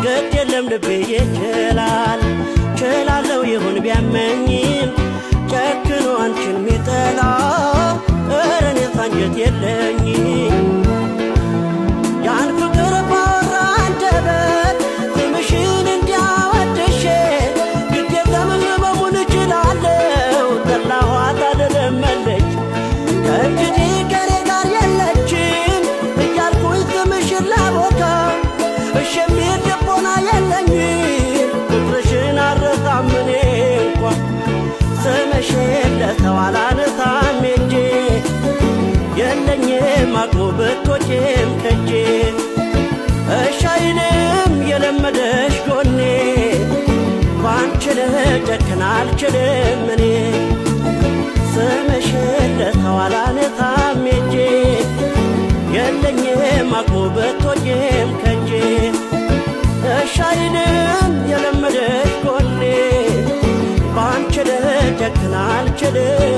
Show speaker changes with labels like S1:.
S1: ግድ የለም ልቤ ይችላል ችላለው ይሁን ቢያመኝም ጨክኖ አንቺን ሚጠላ ኧረ እኔስ አንጀት የለኝም ያን ፍቅር ባወራ አንደበት ስምሽን እንዲያወድሼ ግዴታም ህመሙን እችላለሁ ጠላኋት አልለመለች ከእንግዲህ ከኔ ጋር የለችም እያልኩኝ ስምሽን ላቦካ እሺ የሚል ልቦና የለኝም ፍቅርሽን አልረሳም እኔ እንኳ ስምሽን ለሰው አላነሳም ሄጄ የለኝም አቅሙ ብትወጪም ከጄ እሺ አይልም የለመደሽ ጎኔ ባንቺ ልጨክን አልችልም እኔ ስምሽን ለሰው አላነሳም ሄጄ የለኝም አቅሙ ብትወጪም ከጄ እሺ አይልም የለመደሽ ጎኔ ባንቺ ልጨክን አልችልም